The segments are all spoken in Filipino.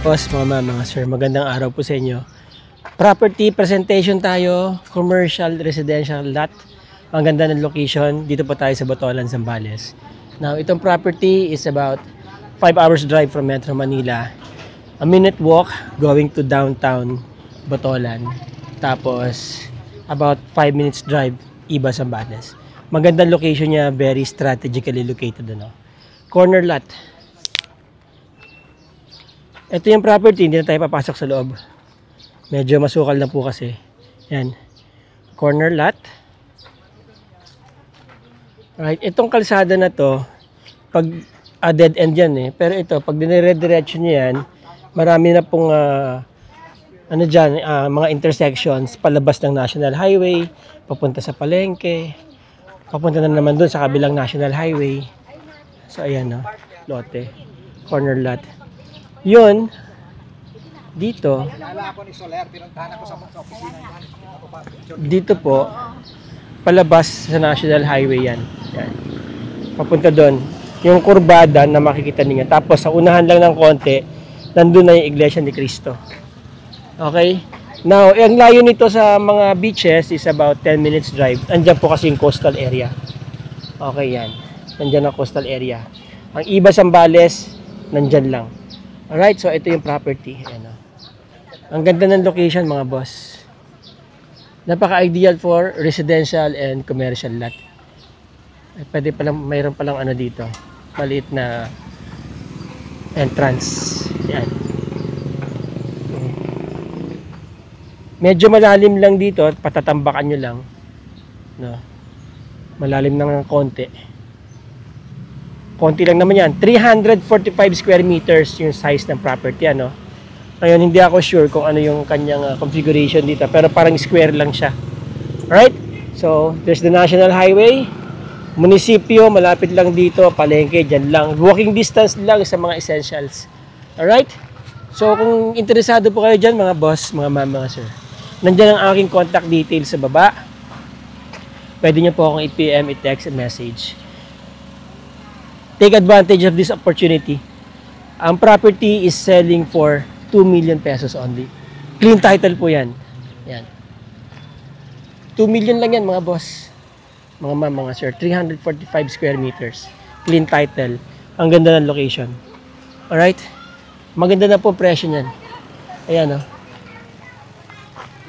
Boss, mga sir, magandang araw po sa inyo. Property presentation tayo, commercial residential lot. Ang ganda ng location, dito po tayo sa Botolan, Zambales. Now, itong property is about 5 hours drive from Metro Manila. A minute walk going to downtown Botolan. Tapos, about 5 minutes drive, Iba, Zambales. Magandang location niya, very strategically located. Corner lot. Ito yung property, hindi na tayo papasok sa loob. Medyo masukal na po kasi. Yan. Corner lot. Right, itong kalsada na to, pag dead end yan eh. Pero ito, pag dinire-diretso nyo yan, marami na pong mga intersections palabas ng National Highway, papunta sa Palengke, papunta na naman dun sa kabilang National Highway. So ayan lote, corner lot. Yun, dito po, palabas sa National Highway yan. Papunta doon. Yung kurbada na makikita niyo. Tapos sa unahan lang ng konti, nandun na yung Iglesia ni Cristo. Okay? Now, ang layo nito sa mga beaches is about 10 minutes drive. Andyan po kasi yung coastal area. Okay, yan. Nandyan ang coastal area. Ang Iba, Zambales, nandyan lang. Alright, so ito yung property. Ayan, ang ganda ng location, mga boss. Napaka-ideal for residential and commercial lot. Pwede palang, mayroon palang dito. Maliit na entrance. Yan. Medyo malalim lang dito. Patatambakan nyo lang. Malalim ng konti. Konti lang naman yan. 345 square meters yung size ng property. Ngayon, hindi ako sure kung ano yung kanyang configuration dito. Pero parang square lang siya. Alright? So, there's the National Highway. Munisipyo, malapit lang dito. Palengke, dyan lang. Walking distance lang sa mga essentials. Alright? So, kung interesado po kayo dyan, mga boss, mga ma'am, mga sir, nandyan ang aking contact details sa baba. Pwede nyo po akong i-PM, i-text, i-message. Take advantage of this opportunity. Ang property is selling for 2 million pesos only. Clean title po yan. Yan. 2 million lang yan, mga boss. Mga ma'am, mga sir. 345 square meters. Clean title. Ang ganda ng location. Alright? Maganda na po presyo niyan. Ayan,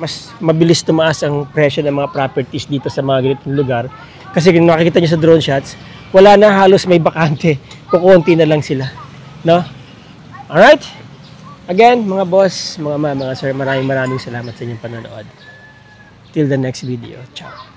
mas mabilis tumaas ang presyo ng mga properties dito sa mga ganitong lugar. Kasi kung nakikita nyo sa drone shots, wala na, halos may bakante. Kukunti na lang sila. Alright? Again, mga boss, mga ma'am, mga sir, maraming salamat sa inyong panonood. Till the next video. Ciao.